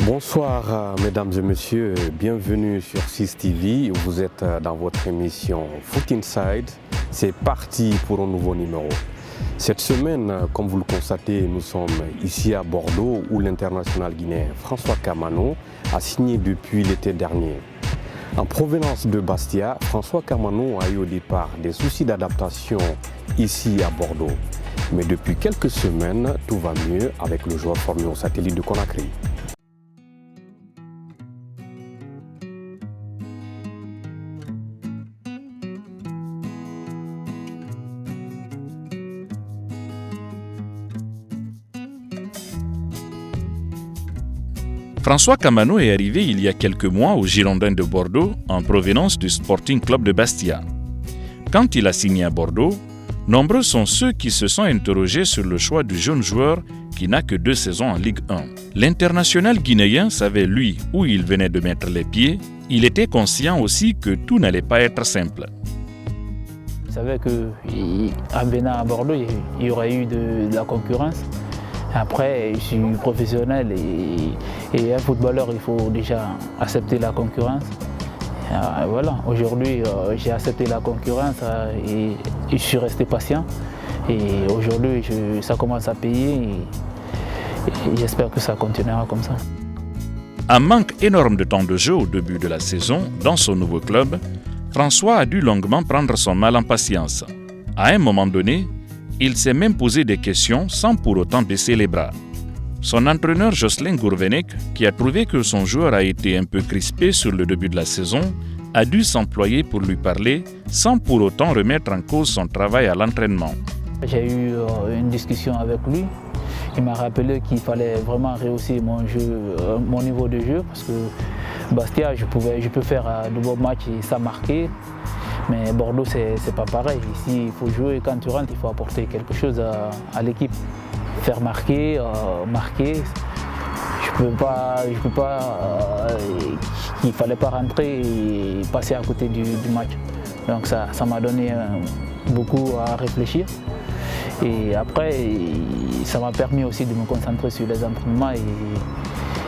Bonsoir mesdames et messieurs, bienvenue sur 6TV. Vous êtes dans votre émission Foot Inside. C'est parti pour un nouveau numéro. Cette semaine, comme vous le constatez, nous sommes ici à Bordeaux où l'international guinéen François Kamano a signé depuis l'été dernier. En provenance de Bastia, François Kamano a eu au départ des soucis d'adaptation ici à Bordeaux. Mais depuis quelques semaines, tout va mieux avec le joueur formé au satellite de Conakry. François Kamano est arrivé il y a quelques mois aux Girondins de Bordeaux en provenance du Sporting Club de Bastia. Quand il a signé à Bordeaux, nombreux sont ceux qui se sont interrogés sur le choix du jeune joueur qui n'a que 2 saisons en Ligue 1. L'international guinéen savait lui où il venait de mettre les pieds. Il était conscient aussi que tout n'allait pas être simple. Je savais qu'en venant à Bordeaux, il y aurait eu de la concurrence. Après, je suis professionnel et un footballeur, il faut déjà accepter la concurrence. Voilà, aujourd'hui, j'ai accepté la concurrence et je suis resté patient. Et aujourd'hui, ça commence à payer et j'espère que ça continuera comme ça. En manque énorme de temps de jeu au début de la saison, dans son nouveau club, François a dû longuement prendre son mal en patience. À un moment donné, il s'est même posé des questions sans pour autant baisser les bras. Son entraîneur Jocelyn Gourvenec, qui a trouvé que son joueur a été un peu crispé sur le début de la saison, a dû s'employer pour lui parler sans pour autant remettre en cause son travail à l'entraînement. J'ai eu une discussion avec lui. Il m'a rappelé qu'il fallait vraiment rehausser mon niveau de jeu parce que Bastia, je peux faire de bons matchs et ça marquer. Mais Bordeaux, c'est pas pareil. Ici, il faut jouer. Quand tu rentres, il faut apporter quelque chose à l'équipe. Faire marquer, marquer. Je peux pas il fallait pas rentrer et passer à côté du match. Donc ça m'a donné beaucoup à réfléchir. Et après, ça m'a permis aussi de me concentrer sur les entraînements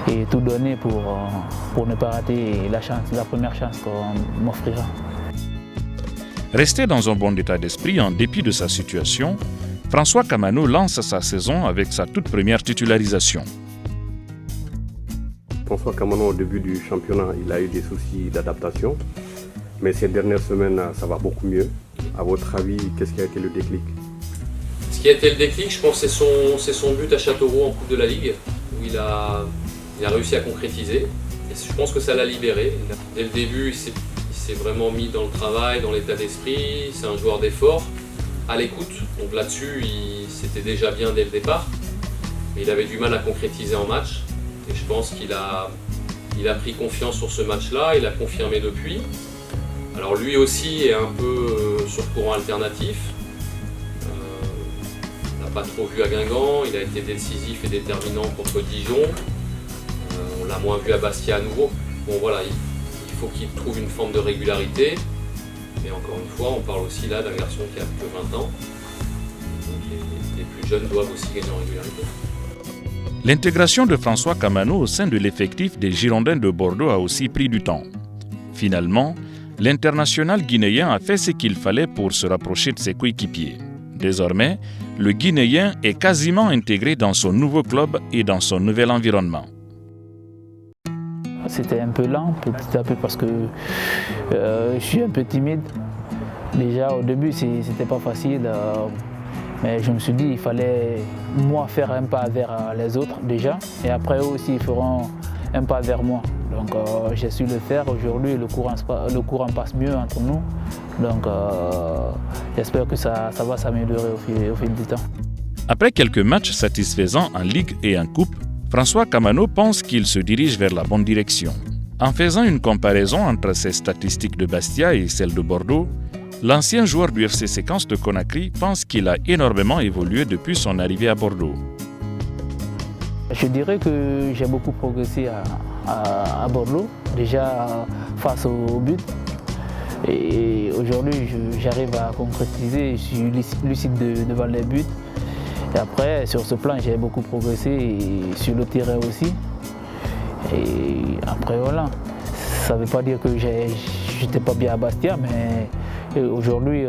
et tout donner pour ne pas rater la première chance qu'on m'offrira. Resté dans un bon état d'esprit en dépit de sa situation, François Kamano lance sa saison avec sa toute première titularisation. François Kamano, au début du championnat, il a eu des soucis d'adaptation. Mais ces dernières semaines, ça va beaucoup mieux. À votre avis, qu'est-ce qui a été le déclic? Ce qui a été le déclic, je pense, c'est son but à Châteauroux en Coupe de la Ligue, où il a réussi à concrétiser. Et je pense que ça l'a libéré. Dès le début, il s'est vraiment mis dans le travail, dans l'état d'esprit. C'est un joueur d'effort, à l'écoute. Donc là-dessus, c'était déjà bien dès le départ. Mais il avait du mal à concrétiser en match. Et je pense qu'il a pris confiance sur ce match-là. Il a confirmé depuis. Alors lui aussi est un peu sur courant alternatif. On l'a pas trop vu à Guingamp. Il a été décisif et déterminant contre Dijon. On l'a moins vu à Bastia à nouveau. Bon voilà. Il faut qu'il trouve une forme de régularité. Mais encore une fois, on parle aussi là d'un garçon qui a que 20 ans. Donc les plus jeunes doivent aussi gagner en régularité. L'intégration de François Kamano au sein de l'effectif des Girondins de Bordeaux a aussi pris du temps. Finalement, l'international guinéen a fait ce qu'il fallait pour se rapprocher de ses coéquipiers. Désormais, le Guinéen est quasiment intégré dans son nouveau club et dans son nouvel environnement. C'était un peu lent, petit à petit, parce que je suis un peu timide. Déjà, au début, c'était pas facile. Mais je me suis dit qu'il fallait, moi, faire un pas vers les autres, déjà. Et après, eux aussi, ils feront un pas vers moi. Donc, j'ai su le faire. Aujourd'hui, le courant passe mieux entre nous. Donc, j'espère que ça va s'améliorer au fil du temps. Après quelques matchs satisfaisants en Ligue et en Coupe, François Kamano pense qu'il se dirige vers la bonne direction. En faisant une comparaison entre ses statistiques de Bastia et celles de Bordeaux, l'ancien joueur du FC Séquence de Conakry pense qu'il a énormément évolué depuis son arrivée à Bordeaux. Je dirais que j'ai beaucoup progressé à Bordeaux, déjà face au but. Et aujourd'hui, j'arrive à concrétiser, je suis lucide devant les buts. Et après, sur ce plan, j'ai beaucoup progressé et sur le terrain aussi. Et après voilà, ça ne veut pas dire que j'étais pas bien à Bastia, mais aujourd'hui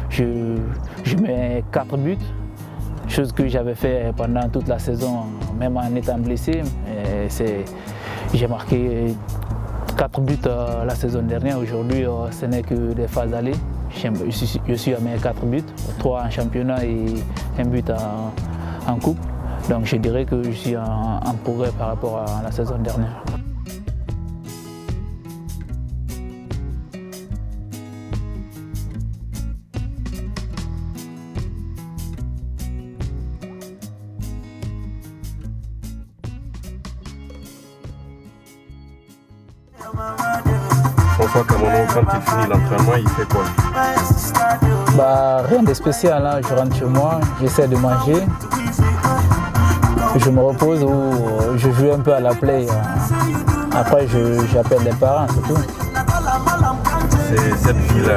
je mets 4 buts, chose que j'avais fait pendant toute la saison, même en étant blessé. J'ai marqué 4 buts la saison dernière. Aujourd'hui, ce n'est que des phases allées. Je suis à mes 4 buts, 3 en championnat et 1 but en coupe. Donc je dirais que je suis en progrès par rapport à la saison dernière. François Kamano, quand il finit l'entraînement, il fait quoi? Rien de spécial, hein. Je rentre chez moi, j'essaie de manger, je me repose ou je joue un peu à la play. Après, j'appelle les parents, c'est tout. Cette vie-là,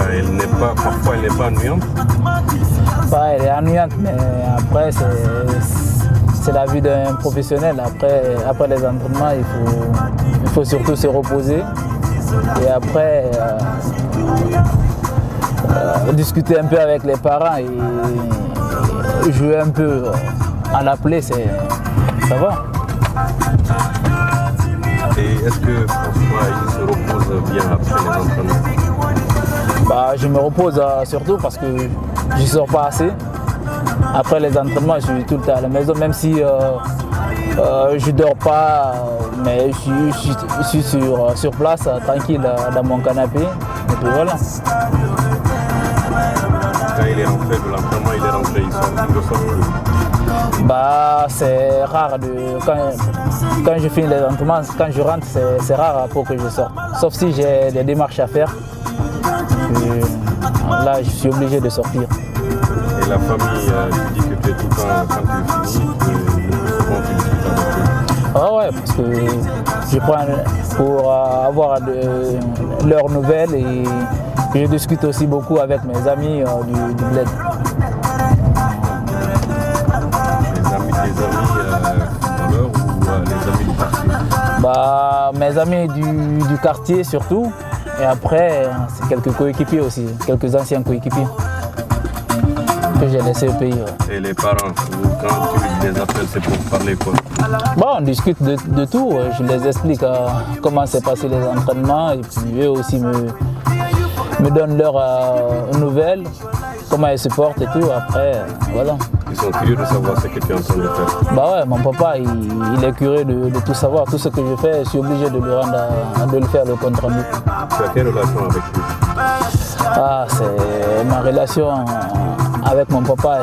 parfois elle n'est pas ennuyante? Elle est ennuyante, mais après, c'est la vie d'un professionnel. Après les entraînements, il faut surtout se reposer. Et après, discuter un peu avec les parents et jouer un peu à la play, ça va. Et est-ce que François il se repose bien après les entraînements? Je me repose surtout parce que je ne sors pas assez. Après les entraînements, je suis tout le temps à la maison, même si je ne dors pas, mais je suis sur place, tranquille dans mon canapé. Et puis voilà. Quand il est rentré de l'entraînement, il est rentré, il ne sort plus. C'est rare, quand je finis les entraînements, quand je rentre, c'est rare pour que je sorte. Sauf si j'ai des démarches à faire. Et là, je suis obligé de sortir. Et la famille, tu dis que tu es tout le temps, quand tu finis, le plus souvent tu discutes avec eux? Ah ouais, parce que je prends pour avoir leurs nouvelles et je discute aussi beaucoup avec mes amis du bled. Les amis footballeurs ou les amis du quartier? Mes amis du quartier surtout, et après c'est quelques coéquipiers aussi, quelques anciens coéquipiers que j'ai laissés au pays. Et les parents, quand tu les appelles, c'est pour parler quoi? On discute de tout, je les explique comment s'est passé les entraînements et puis eux aussi me donnent leurs nouvelles, comment ils se portent et tout. Après, voilà. Ils sont curieux de savoir ce que tu es en train de faire. Mon papa, il est curieux de tout savoir. Tout ce que je fais, je suis obligé de le faire le compte rendu. Tu as quelle relation avec lui? Ma relation avec mon papa,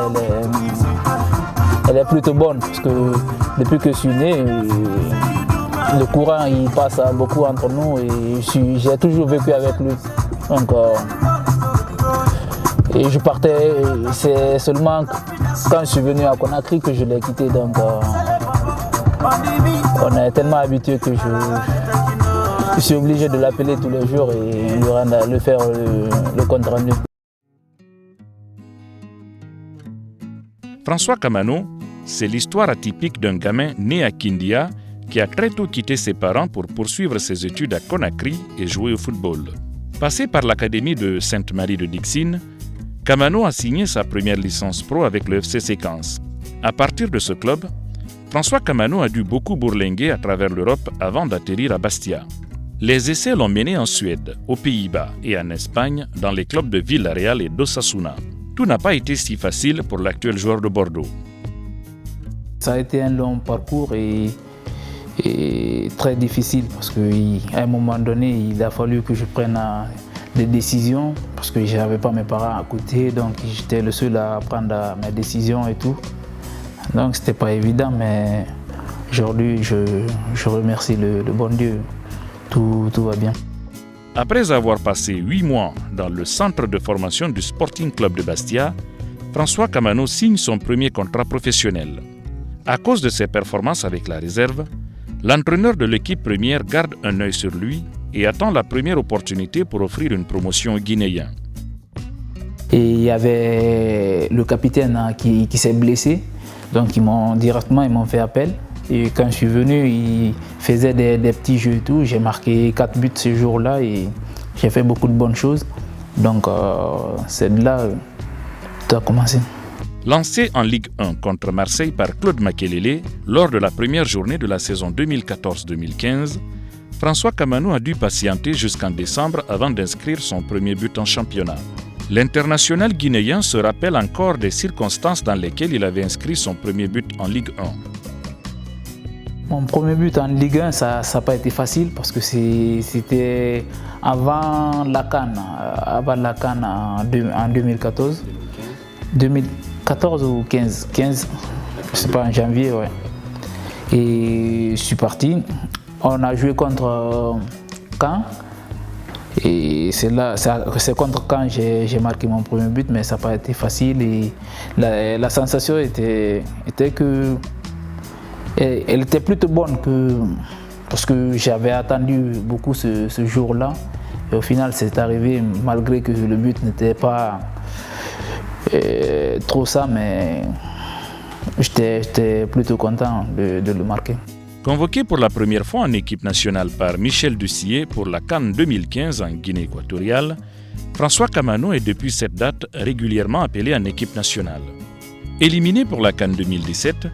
elle est plutôt bonne parce que depuis que je suis né, le courant il passe beaucoup entre nous et j'ai toujours vécu avec lui. Donc, et je partais, c'est seulement quand je suis venu à Conakry que je l'ai quitté. Donc on est tellement habitué que je suis obligé de l'appeler tous les jours et lui faire le compte rendu. François Kamano, c'est l'histoire atypique d'un gamin né à Kindia qui a très tôt quitté ses parents pour poursuivre ses études à Conakry et jouer au football. Passé par l'académie de Sainte-Marie de Dixine, Kamano a signé sa première licence pro avec le FC Séquence. À partir de ce club, François Kamano a dû beaucoup bourlinguer à travers l'Europe avant d'atterrir à Bastia. Les essais l'ont mené en Suède, aux Pays-Bas et en Espagne dans les clubs de Villarreal et d'Osasuna. Tout n'a pas été si facile pour l'actuel joueur de Bordeaux. Ça a été un long parcours et très difficile parce qu'à un moment donné, il a fallu que je prenne des décisions parce que je n'avais pas mes parents à côté, donc j'étais le seul à prendre mes décisions et tout. Donc c'était pas évident, mais aujourd'hui je remercie le bon Dieu, tout va bien. Après avoir passé 8 mois dans le centre de formation du Sporting Club de Bastia, François Kamano signe son premier contrat professionnel. À cause de ses performances avec la réserve, l'entraîneur de l'équipe première garde un œil sur lui et attend la première opportunité pour offrir une promotion aux Guinéens. Et il y avait le capitaine qui s'est blessé, donc ils m'ont fait appel. Et quand je suis venu, il faisait des petits jeux et tout. J'ai marqué 4 buts ce jour-là et j'ai fait beaucoup de bonnes choses. Donc c'est de là que tout a commencé. Lancé en Ligue 1 contre Marseille par Claude Makelele lors de la première journée de la saison 2014-2015, François Kamanou a dû patienter jusqu'en décembre avant d'inscrire son premier but en championnat. L'international guinéen se rappelle encore des circonstances dans lesquelles il avait inscrit son premier but en Ligue 1. Mon premier but en Ligue 1, ça n'a pas été facile parce que c'était avant la CAN en 2014. 2014 ou 15, je ne sais pas, en janvier, ouais. Et je suis parti. On a joué contre Caen. Et c'est contre Caen que j'ai marqué mon premier but, mais ça n'a pas été facile. Et la sensation était que elle était plutôt bonne parce que j'avais attendu beaucoup ce jour-là. Et au final, c'est arrivé malgré que le but n'était pas trop ça, mais j'étais plutôt content de le marquer. Convoqué pour la première fois en équipe nationale par Michel Dussier pour la CAN 2015 en Guinée équatoriale, François Kamanou est depuis cette date régulièrement appelé en équipe nationale. Éliminé pour la CAN 2017,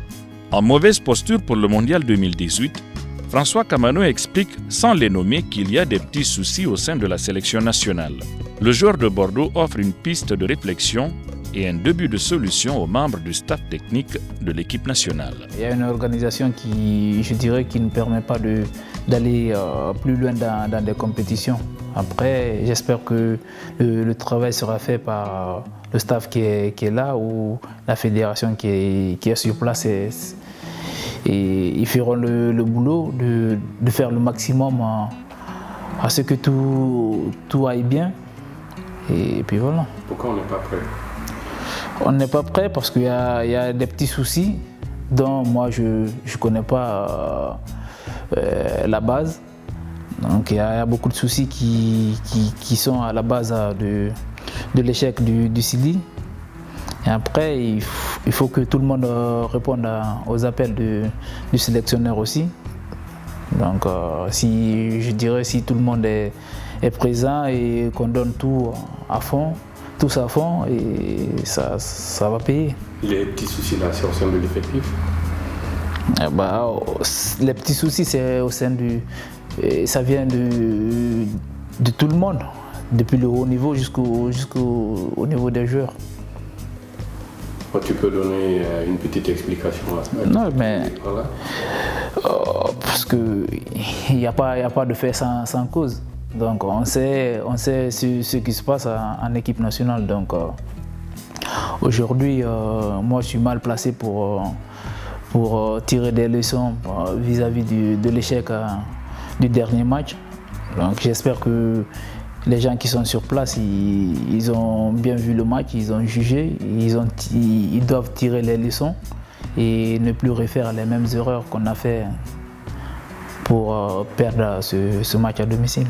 en mauvaise posture pour le Mondial 2018, François Kamanou explique sans les nommer qu'il y a des petits soucis au sein de la sélection nationale. Le joueur de Bordeaux offre une piste de réflexion et un début de solution aux membres du staff technique de l'équipe nationale. Il y a une organisation qui, je dirais, qui ne permet pas d'aller plus loin dans des compétitions. Après, j'espère que le travail sera fait par le staff qui est là ou la fédération qui est sur place. Et ils feront le boulot de faire le maximum à ce que tout aille bien. Et puis voilà. Pourquoi on n'est pas prêt? On n'est pas prêt parce qu'il y a des petits soucis dont moi je ne connais pas la base. Donc il y a beaucoup de soucis qui sont à la base de l'échec du Sili. Et après, il faut que tout le monde réponde aux appels du sélectionneur aussi. Donc si tout le monde est présent et qu'on donne tout à fond, tous à fond, et ça va payer. Les petits soucis là, c'est au sein de l'effectif? Les petits soucis, c'est au sein ça vient de tout le monde, depuis le haut niveau jusqu'au niveau des joueurs. Tu peux donner une petite explication à ça? Non, mais voilà. Parce qu'il n'y a pas de fait sans cause. Donc on sait ce qui se passe en équipe nationale. Donc aujourd'hui, moi je suis mal placé pour tirer des leçons vis-à-vis de l'échec du dernier match. Donc j'espère que les gens qui sont sur place, ils ont bien vu le match, ils ont jugé, ils doivent tirer les leçons et ne plus refaire les mêmes erreurs qu'on a fait pour perdre ce match à domicile.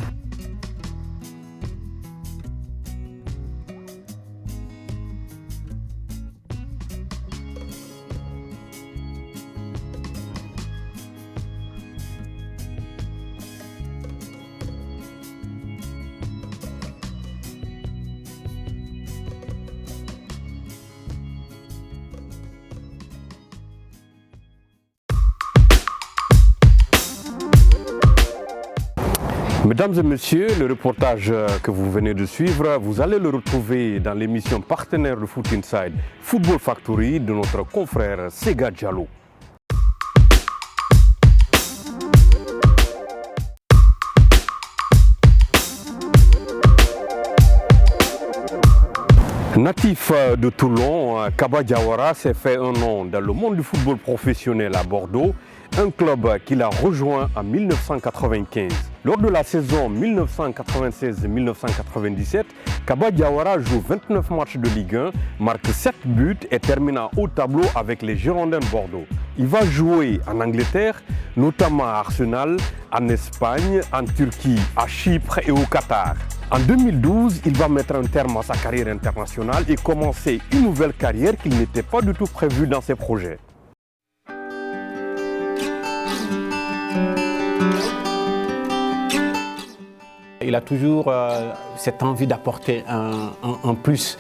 Mesdames et messieurs, le reportage que vous venez de suivre, vous allez le retrouver dans l'émission partenaire de Foot Inside, Football Factory, de notre confrère Sega Diallo. Natif de Toulon, Kaba Diawara s'est fait un nom dans le monde du football professionnel à Bordeaux, un club qu'il a rejoint en 1995. Lors de la saison 1996-1997, Kaba Diawara joue 29 matchs de Ligue 1, marque 7 buts et termine en haut tableau avec les Girondins de Bordeaux. Il va jouer en Angleterre, notamment à Arsenal, en Espagne, en Turquie, à Chypre et au Qatar. En 2012, il va mettre un terme à sa carrière internationale et commencer une nouvelle carrière qu'il n'était pas du tout prévue dans ses projets. il a toujours cette envie d'apporter un plus.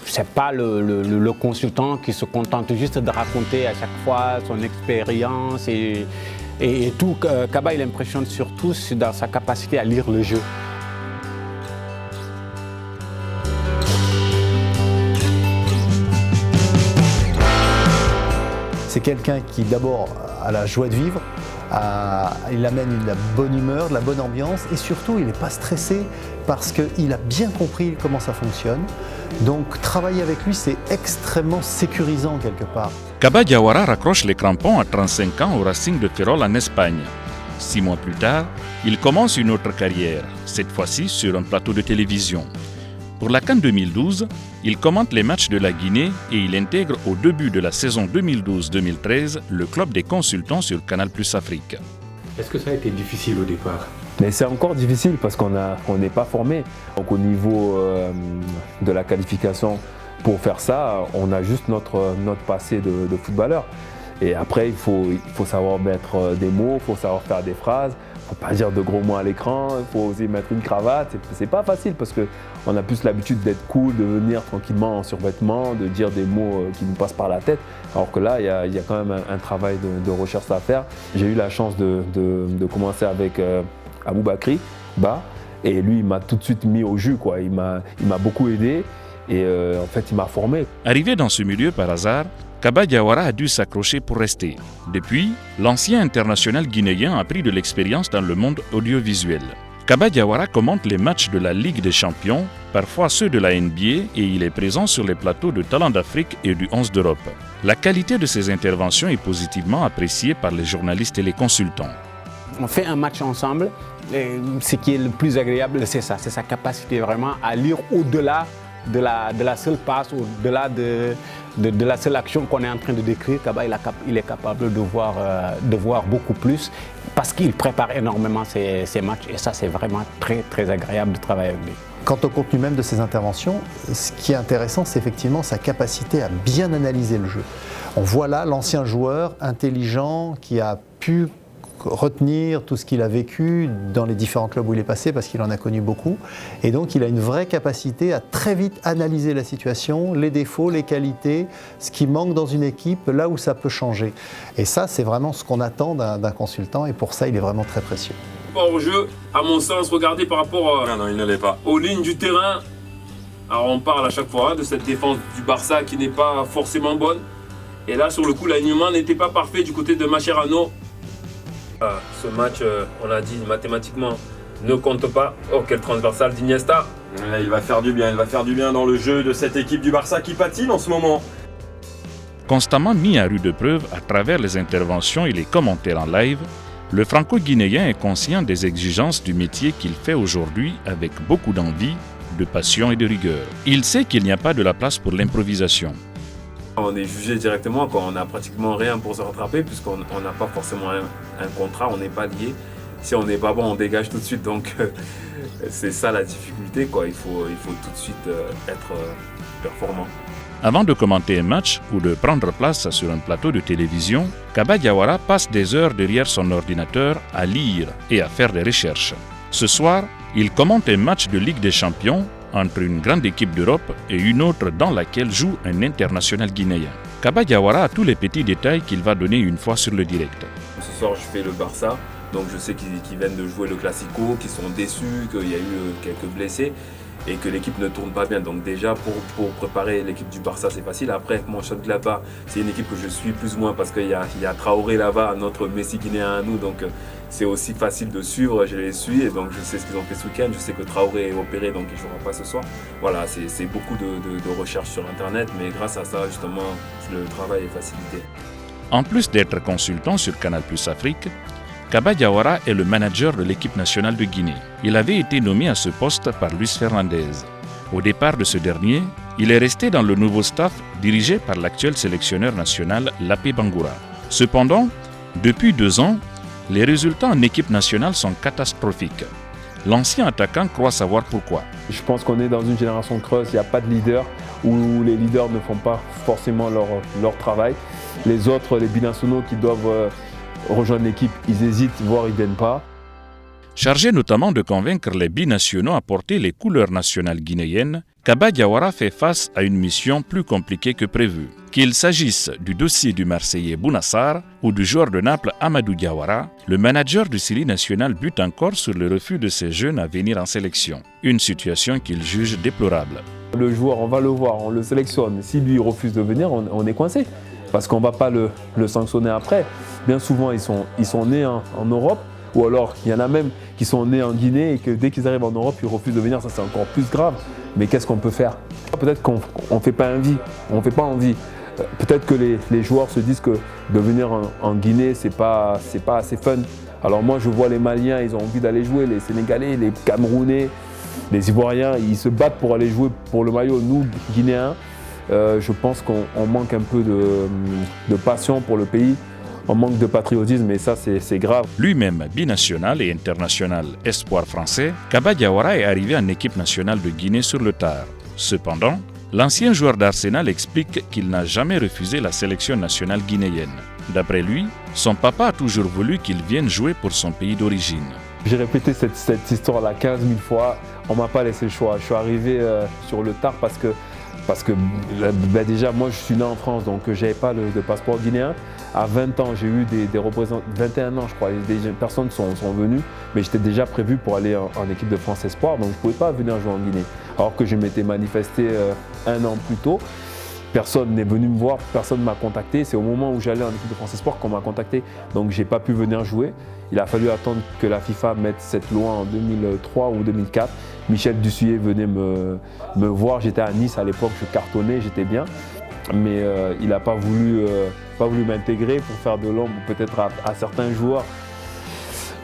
C'est pas le consultant qui se contente juste de raconter à chaque fois son expérience et tout. Kaba, il impressionne surtout dans sa capacité à lire le jeu. C'est quelqu'un qui d'abord a la joie de vivre, il amène de la bonne humeur, de la bonne ambiance et surtout il n'est pas stressé parce qu'il a bien compris comment ça fonctionne. Donc travailler avec lui c'est extrêmement sécurisant quelque part. Kaba Diawara raccroche les crampons à 35 ans au Racing de Ferrol en Espagne. 6 mois plus tard, il commence une autre carrière, cette fois-ci sur un plateau de télévision. Pour la CAN 2012, il commente les matchs de la Guinée et il intègre au début de la saison 2012-2013 le club des consultants sur Canal+ Afrique. Est-ce que ça a été difficile au départ? Mais c'est encore difficile parce qu'on n'est pas formé. Donc au niveau de la qualification, pour faire ça, on a juste notre passé de footballeur. Et après, il faut savoir mettre des mots, il faut savoir faire des phrases. Il ne faut pas dire de gros mots à l'écran, il faut aussi mettre une cravate. C'est pas facile parce qu'on a plus l'habitude d'être cool, de venir tranquillement en survêtement, de dire des mots qui nous passent par la tête. Alors que là, il y a quand même un travail de recherche à faire. J'ai eu la chance de commencer avec Aboubakry Ba et lui, il m'a tout de suite mis au jus, quoi. Il m'a beaucoup aidé et en fait, il m'a formé. Arrivé dans ce milieu par hasard, Kaba Diawara a dû s'accrocher pour rester. Depuis, l'ancien international guinéen a pris de l'expérience dans le monde audiovisuel. Kaba Diawara commente les matchs de la Ligue des Champions, parfois ceux de la NBA, et il est présent sur les plateaux de Talent d'Afrique et du 11 d'Europe. La qualité de ses interventions est positivement appréciée par les journalistes et les consultants. On fait un match ensemble, et ce qui est le plus agréable, c'est ça, c'est sa capacité vraiment à lire au-delà de la seule passe, au-delà de la seule action qu'on est en train de décrire. Kaba, il est capable de voir beaucoup plus parce qu'il prépare énormément ses matchs et ça, c'est vraiment très, très agréable de travailler avec lui. Quant au contenu même de ses interventions, ce qui est intéressant, c'est effectivement sa capacité à bien analyser le jeu. On voit là l'ancien joueur intelligent qui a pu retenir tout ce qu'il a vécu dans les différents clubs où il est passé parce qu'il en a connu beaucoup et donc il a une vraie capacité à très vite analyser la situation, les défauts, les qualités, ce qui manque dans une équipe, là où ça peut changer et ça c'est vraiment ce qu'on attend d'un consultant et pour ça il est vraiment très précieux. Au jeu, à mon sens, regardez par rapport non, il ne l'est pas. Aux lignes du terrain, alors on parle à chaque fois de cette défense du Barça qui n'est pas forcément bonne et là sur le coup l'alignement n'était pas parfait du côté de Mascherano. Ce match, on l'a dit mathématiquement, ne compte pas. Oh, quel transversal d'Iniesta. Il va faire du bien dans le jeu de cette équipe du Barça qui patine en ce moment. Constamment mis à rude épreuve à travers les interventions et les commentaires en live, le franco-guinéen est conscient des exigences du métier qu'il fait aujourd'hui avec beaucoup d'envie, de passion et de rigueur. Il sait qu'il n'y a pas de la place pour l'improvisation. On est jugé directement quand on n'a pratiquement rien pour se rattraper puisqu'on n'a pas forcément un contrat, on n'est pas lié. Si on n'est pas bon, on dégage tout de suite. Donc c'est ça la difficulté, quoi. Il faut tout de suite être performant. Avant de commenter un match ou de prendre place sur un plateau de télévision, Kaba Diawara passe des heures derrière son ordinateur à lire et à faire des recherches. Ce soir, il commente un match de Ligue des Champions entre une grande équipe d'Europe et une autre dans laquelle joue un international guinéen. Kaba Diawara a tous les petits détails qu'il va donner une fois sur le direct. Ce soir, je fais le Barça, donc je sais qu'ils viennent de jouer le Classico, qu'ils sont déçus, qu'il y a eu quelques blessés et que l'équipe ne tourne pas bien. Donc déjà, pour préparer l'équipe du Barça, c'est facile. Après, Mönchengladbach, c'est une équipe que je suis plus ou moins parce qu'il y a Traoré là-bas, notre Messi guinéen à nous. Donc c'est aussi facile de suivre, je les suis et donc je sais ce qu'ils ont fait ce week-end. Je sais que Traoré est opéré, donc il ne jouera pas ce soir. Voilà, c'est beaucoup de recherches sur Internet, mais grâce à ça, justement, le travail est facilité. En plus d'être consultant sur Canal+ Afrique, Kaba Diawara est le manager de l'équipe nationale de Guinée. Il avait été nommé à ce poste par Luis Fernandez. Au départ de ce dernier, il est resté dans le nouveau staff dirigé par l'actuel sélectionneur national Lapé Bangoura. Cependant, depuis 2 ans, les résultats en équipe nationale sont catastrophiques. L'ancien attaquant croit savoir pourquoi. Je pense qu'on est dans une génération creuse, il n'y a pas de leader, où les leaders ne font pas forcément leur travail. Les autres, les binationaux qui doivent rejoindre l'équipe, ils hésitent, voire ils ne viennent pas. Chargé notamment de convaincre les binationaux à porter les couleurs nationales guinéennes, Kaba Diawara fait face à une mission plus compliquée que prévu. Qu'il s'agisse du dossier du Marseillais Bounassar ou du joueur de Naples Amadou Diawara, le manager du Sili national bute encore sur le refus de ces jeunes à venir en sélection. Une situation qu'il juge déplorable. Le joueur, on va le voir, on le sélectionne. Si lui refuse de venir, on est coincé. Parce qu'on ne va pas le sanctionner après. Bien souvent, ils sont nés en Europe. Ou alors, il y en a même qui sont nés en Guinée et que dès qu'ils arrivent en Europe, ils refusent de venir. Ça, c'est encore plus grave. Mais qu'est-ce qu'on peut faire? Peut-être qu'on ne fait pas envie. Peut-être que les joueurs se disent que de venir en Guinée, c'est pas assez fun. Alors moi, je vois les Maliens, ils ont envie d'aller jouer. Les Sénégalais, les Camerounais, les Ivoiriens, ils se battent pour aller jouer pour le maillot. Nous, Guinéens, je pense qu'on manque un peu de passion pour le pays. On manque de patriotisme et ça, c'est grave. Lui-même binational et international espoir français, Kaba Diawara est arrivé en équipe nationale de Guinée sur le tard. Cependant, l'ancien joueur d'Arsenal explique qu'il n'a jamais refusé la sélection nationale guinéenne. D'après lui, son papa a toujours voulu qu'il vienne jouer pour son pays d'origine. J'ai répété cette histoire-là 15 000 fois. On ne m'a pas laissé le choix. Je suis arrivé sur le tard parce que déjà, moi, je suis né en France, donc je n'avais pas de passeport guinéen. À 20 ans, j'ai eu des représentants, 21 ans je crois, des personnes sont venues, mais j'étais déjà prévu pour aller en équipe de France Espoir, donc je ne pouvais pas venir jouer en Guinée. Alors que je m'étais manifesté un an plus tôt, personne n'est venu me voir, personne ne m'a contacté. C'est au moment où j'allais en équipe de France Espoir qu'on m'a contacté, donc je n'ai pas pu venir jouer. Il a fallu attendre que la FIFA mette cette loi en 2003 ou 2004. Michel Dussuyer venait me voir, j'étais à Nice à l'époque, je cartonnais, j'étais bien. Mais il n'a pas voulu m'intégrer pour faire de l'ombre peut-être à certains joueurs.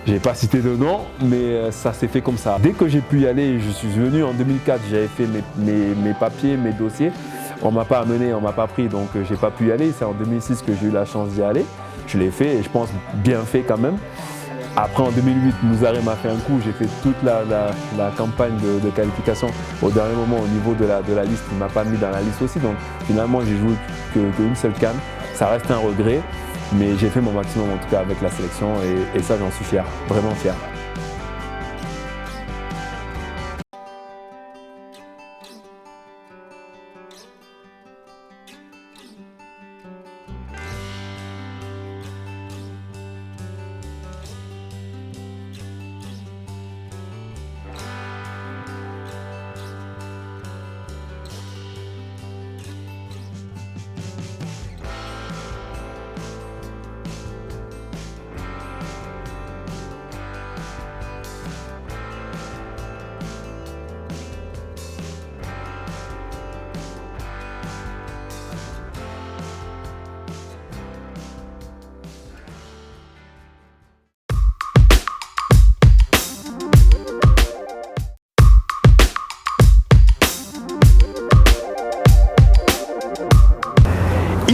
Je n'ai pas cité de nom, mais ça s'est fait comme ça. Dès que j'ai pu y aller, je suis venu en 2004, j'avais fait mes papiers, mes dossiers. On ne m'a pas amené, on ne m'a pas pris, donc je n'ai pas pu y aller. C'est en 2006 que j'ai eu la chance d'y aller. Je l'ai fait et je pense bien fait quand même. Après en 2008, Mouzaré m'a fait un coup, j'ai fait toute la campagne de qualification. Au dernier moment, au niveau de la liste, il ne m'a pas mis dans la liste aussi. Donc finalement, j'ai joué qu'une seule CAN. Ça reste un regret, mais j'ai fait mon maximum en tout cas avec la sélection et ça, j'en suis fier, vraiment fier.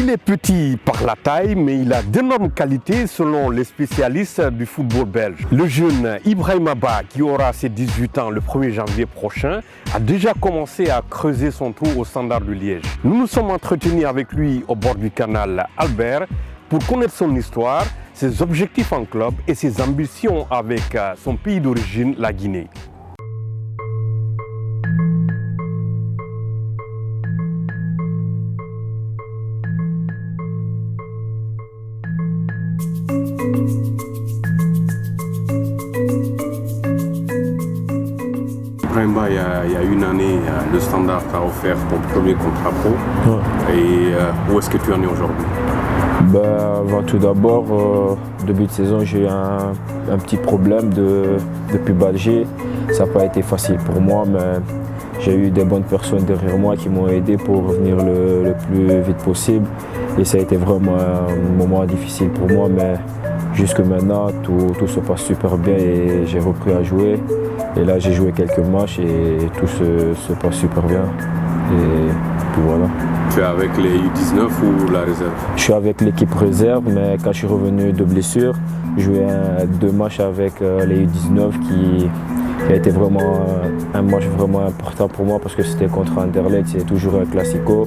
Il est petit par la taille, mais il a d'énormes qualités selon les spécialistes du football belge. Le jeune Ibrahima Ba, qui aura ses 18 ans le 1er janvier prochain, a déjà commencé à creuser son trou au Standard de Liège. Nous nous sommes entretenus avec lui au bord du canal Albert pour connaître son histoire, ses objectifs en club et ses ambitions avec son pays d'origine, la Guinée. Il y a une année, le Standard t'a offert ton premier contrat pro. Ouais. Et où est-ce que tu en es aujourd'hui? Tout d'abord, début de saison, j'ai eu un petit problème depuis Alger. Ça n'a pas été facile pour moi, mais j'ai eu des bonnes personnes derrière moi qui m'ont aidé pour revenir le plus vite possible. Et ça a été vraiment un moment difficile pour moi, mais jusque maintenant, tout se passe super bien et j'ai repris à jouer. Et là, j'ai joué quelques matchs et tout se passe super bien. Et puis voilà. Tu es avec les U19 ou la réserve? Je suis avec l'équipe réserve, mais quand je suis revenu de blessure, j'ai joué 2 matchs avec les U19 qui a été vraiment un match vraiment important pour moi parce que c'était contre Anderlecht, c'est toujours un classico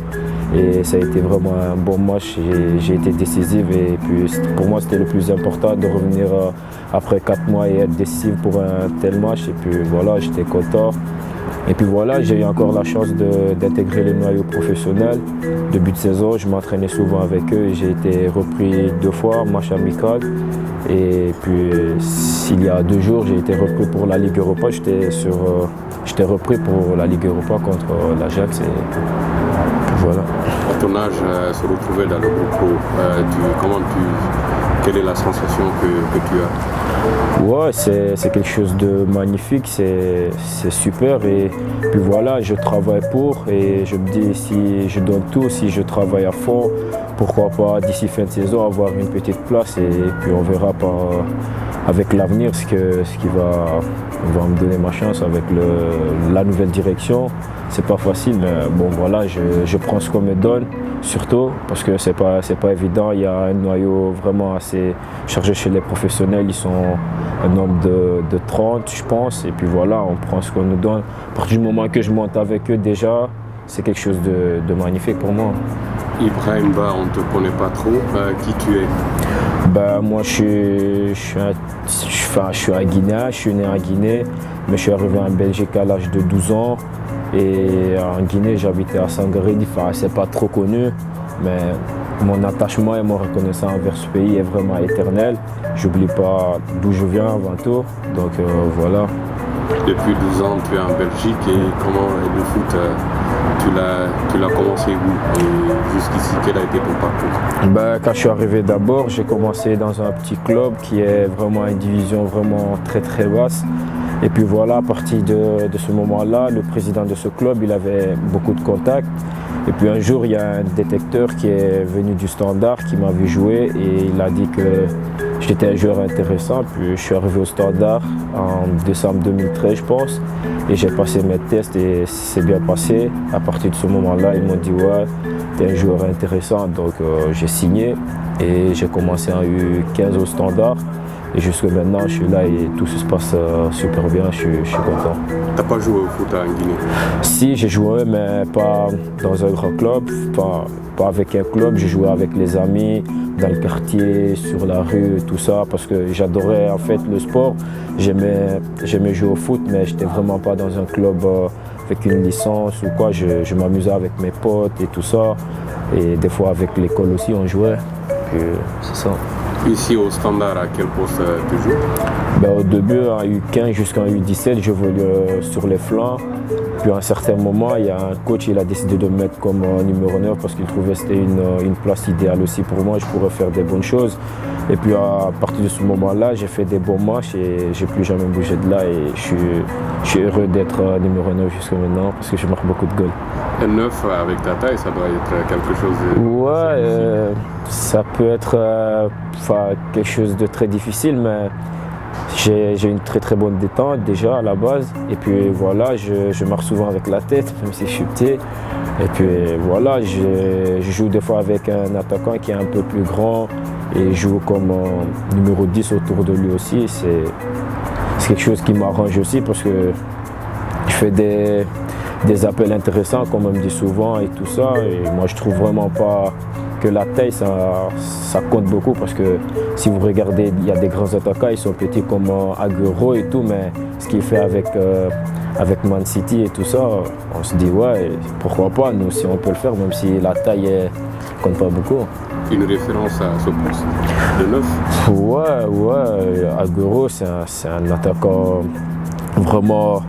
et ça a été vraiment un bon match. J'ai été décisif et puis pour moi c'était le plus important de revenir après 4 mois et être décisif pour un tel match et puis voilà, j'étais content. Et puis voilà, j'ai eu encore la chance d'intégrer les noyaux professionnels. Début de saison, je m'entraînais souvent avec eux et j'ai été repris 2 fois, match amical. Et puis il y a 2 jours, j'ai été repris pour la Ligue Europa. J'étais repris pour la Ligue Europa contre l'Ajax et voilà. À ton âge, se retrouver dans le groupe pro, quelle est la sensation que tu as? Ouais, c'est quelque chose de magnifique, c'est super et puis voilà, je travaille pour et je me dis si je donne tout, si je travaille à fond, pourquoi pas d'ici fin de saison avoir une petite place et puis on verra avec l'avenir ce qui va me donner ma chance avec la nouvelle direction. C'est pas facile, mais bon voilà, je prends ce qu'on me donne, surtout parce que c'est pas évident. Il y a un noyau vraiment assez chargé chez les professionnels, ils sont un nombre de 30 je pense, et puis voilà, on prend ce qu'on nous donne. À partir du moment que je monte avec eux déjà, c'est quelque chose de magnifique pour moi. Ibrahim Ba, on ne te connaît pas trop, qui tu es? Moi je suis un Guinéen, je suis né en Guinée, mais je suis arrivé en Belgique à l'âge de 12 ans. Et en Guinée, j'habitais à Sangaré, c'est pas trop connu, mais mon attachement et mon reconnaissance envers ce pays est vraiment éternel. J'oublie pas d'où je viens avant tout, donc voilà. Depuis 12 ans, tu es en Belgique et comment le foot, tu l'as commencé où et jusqu'ici, quel a été ton parcours? Quand je suis arrivé d'abord, j'ai commencé dans un petit club qui est vraiment une division vraiment très très basse. Et puis voilà, à partir de ce moment-là, le président de ce club, il avait beaucoup de contacts. Et puis un jour, il y a un détecteur qui est venu du Standard, qui m'a vu jouer et il a dit que j'étais un joueur intéressant. Puis je suis arrivé au Standard en décembre 2013, je pense. Et j'ai passé mes tests et c'est bien passé. À partir de ce moment-là, ils m'ont dit « Ouais, t'es un joueur intéressant ». Donc j'ai signé et j'ai commencé en U15 au Standard. Et jusque maintenant, je suis là et tout se passe super bien, je suis content. T'as pas joué au foot en Guinée? Si, j'ai joué, mais pas dans un grand club, pas avec un club. J'ai joué avec les amis, dans le quartier, sur la rue, tout ça, parce que j'adorais en fait le sport. J'aimais jouer au foot, mais j'étais vraiment pas dans un club avec une licence ou quoi. Je m'amusais avec mes potes et tout ça. Et des fois avec l'école aussi, on jouait. C'est ça. Ici au Standard, à quel poste tu joues? Au début, en U15 jusqu'en U17, je volais sur les flancs. Puis à un certain moment, il y a un coach, il a décidé de me mettre comme numéro 9 parce qu'il trouvait que c'était une place idéale aussi pour moi, je pourrais faire des bonnes choses. Et puis à partir de ce moment-là, j'ai fait des bons matchs et j'ai plus jamais bougé de là. Et je suis heureux d'être numéro 9 jusqu'à maintenant parce que je marque beaucoup de goals. Un 9 avec ta taille, ça doit être quelque chose de... Ouais, ça peut être quelque chose de très difficile, mais j'ai une très très bonne détente déjà à la base. Et puis voilà, je marche souvent avec la tête, même si je suis petit. Et puis voilà, je joue des fois avec un attaquant qui est un peu plus grand et je joue comme numéro 10 autour de lui aussi. C'est quelque chose qui m'arrange aussi parce que je fais des appels intéressants, comme on me dit souvent et tout ça. Et moi, je trouve vraiment pas que la taille, ça compte beaucoup parce que si vous regardez, il y a des grands attaquants, ils sont petits comme Agüero et tout, mais ce qu'il fait avec Man City et tout ça, on se dit ouais, pourquoi pas, nous si on peut le faire, même si la taille compte pas beaucoup. Une référence à ce poste de 9? Ouais, Agüero, c'est un attaquant vraiment...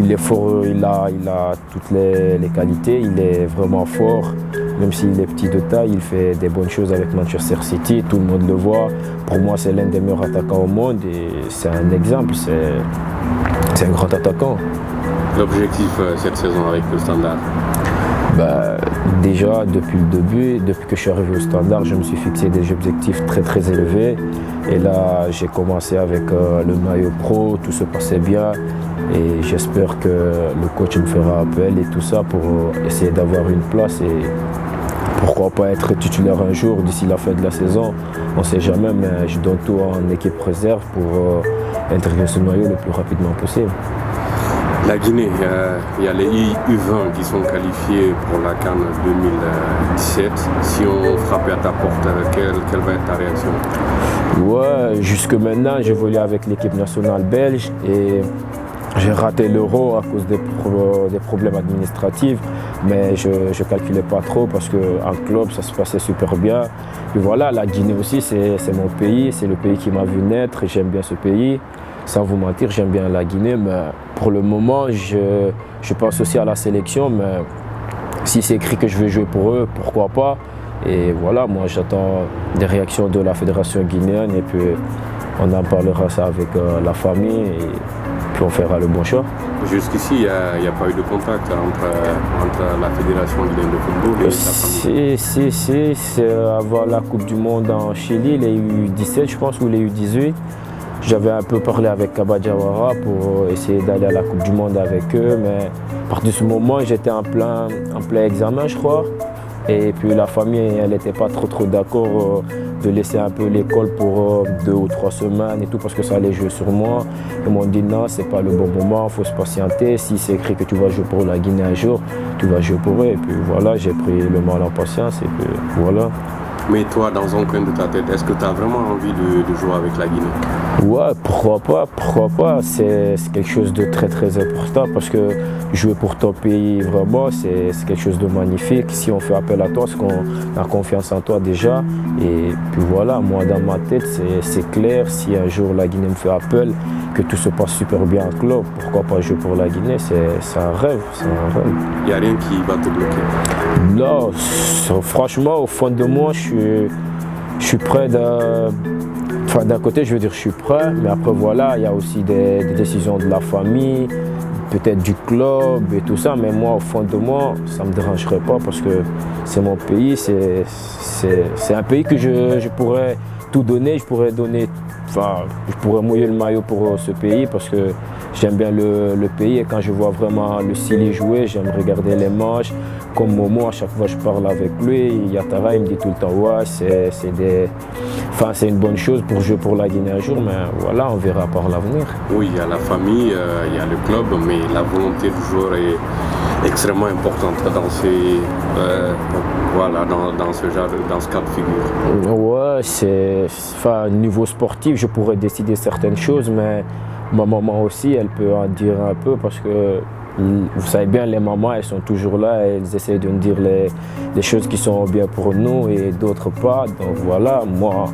Il est fort, il a toutes les qualités, il est vraiment fort. Même s'il est petit de taille, il fait des bonnes choses avec Manchester City, tout le monde le voit. Pour moi, c'est l'un des meilleurs attaquants au monde et c'est un exemple, c'est un grand attaquant. L'objectif cette saison avec le Standard? Déjà, depuis le début, depuis que je suis arrivé au Standard, je me suis fixé des objectifs très très élevés. Et là, j'ai commencé avec le maillot pro, tout se passait bien. Et j'espère que le coach me fera appel et tout ça pour essayer d'avoir une place et pourquoi pas être titulaire un jour d'ici la fin de la saison. On ne sait jamais, mais je donne tout en équipe réserve pour intégrer ce maillot le plus rapidement possible. La Guinée, il y a les U20 qui sont qualifiés pour la CAN 2017. Si on frappait à ta porte, quelle va être ta réaction? Ouais, jusque maintenant, j'évolue avec l'équipe nationale belge et j'ai raté l'Euro à cause des problèmes administratifs, mais je ne calculais pas trop parce qu'en club, ça se passait super bien. Et voilà, la Guinée aussi, c'est mon pays, c'est le pays qui m'a vu naître et j'aime bien ce pays. Sans vous mentir, j'aime bien la Guinée, mais pour le moment, je pense aussi à la sélection, mais si c'est écrit que je vais jouer pour eux, pourquoi pas. Et voilà, moi j'attends des réactions de la fédération guinéenne et puis on en parlera ça avec la famille et puis on fera le bon choix. Jusqu'ici, il n'y a pas eu de contact entre la fédération guinéenne de football et la famille? Si, c'est avant la Coupe du Monde en Chili, les U17 je pense, ou les U18. J'avais un peu parlé avec Kaba Diawara pour essayer d'aller à la Coupe du Monde avec eux, mais à partir de ce moment, j'étais en plein examen, je crois. Et puis la famille, elle n'était pas trop d'accord de laisser un peu l'école pour 2 ou 3 semaines et tout, parce que ça allait jouer sur moi. Ils m'ont dit non, c'est pas le bon moment, il faut se patienter. Si c'est écrit que tu vas jouer pour la Guinée un jour, tu vas jouer pour eux. Et puis voilà, j'ai pris le mal en patience et puis voilà. Mais toi, dans un coin de ta tête, est-ce que tu as vraiment envie de jouer avec la Guinée? Ouais, pourquoi pas. C'est quelque chose de très important parce que jouer pour ton pays, vraiment, c'est quelque chose de magnifique. Si on fait appel à toi, c'est qu'on a confiance en toi déjà. Et puis voilà, moi, dans ma tête, c'est clair. Si un jour la Guinée me fait appel, que tout se passe super bien en club, pourquoi pas jouer pour la Guinée? C'est un rêve, Il n'y a rien qui va te bloquer? Non, franchement, au fond de moi, je suis prêt Enfin, d'un côté, je veux dire, je suis prêt, mais après, voilà, il y a aussi des décisions de la famille, peut-être du club et tout ça, mais moi, au fond de moi, ça ne me dérangerait pas parce que c'est mon pays, c'est un pays que je pourrais tout donner, je pourrais mouiller le maillot pour ce pays parce que j'aime bien le pays et quand je vois vraiment le Sili jouer, j'aime regarder les matchs. Comme Momo, à chaque fois je parle avec lui, Yatara il me dit tout le temps ouais, c'est une bonne chose pour jouer pour la Guinée un jour, mais voilà, on verra par l'avenir. Oui, il y a la famille, il y a le club, mais la volonté du joueur est extrêmement importante dans ce cas de figure. Ouais, niveau sportif, je pourrais décider certaines choses, mais ma maman aussi, elle peut en dire un peu parce que vous savez bien, les mamans, elles sont toujours là, elles essaient de nous dire les choses qui sont bien pour nous et d'autres pas. Donc voilà, moi,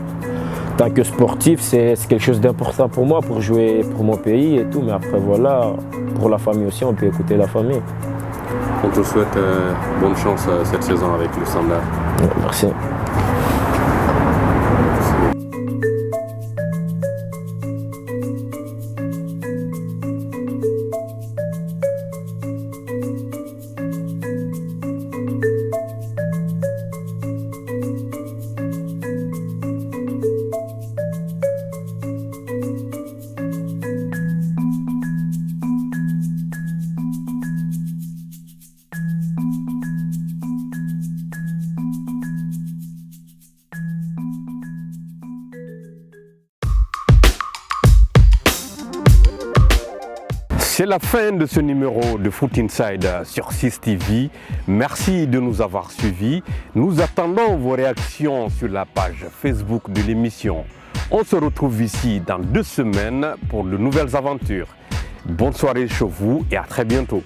tant que sportif, c'est quelque chose d'important pour moi, pour jouer pour mon pays et tout. Mais après, voilà, pour la famille aussi, on peut écouter la famille. On te souhaite bonne chance cette saison avec le Standard. Merci. C'est la fin de ce numéro de Foot Inside sur 6 TV. Merci de nous avoir suivis. Nous attendons vos réactions sur la page Facebook de l'émission. On se retrouve ici dans 2 semaines pour de nouvelles aventures. Bonne soirée chez vous et à très bientôt.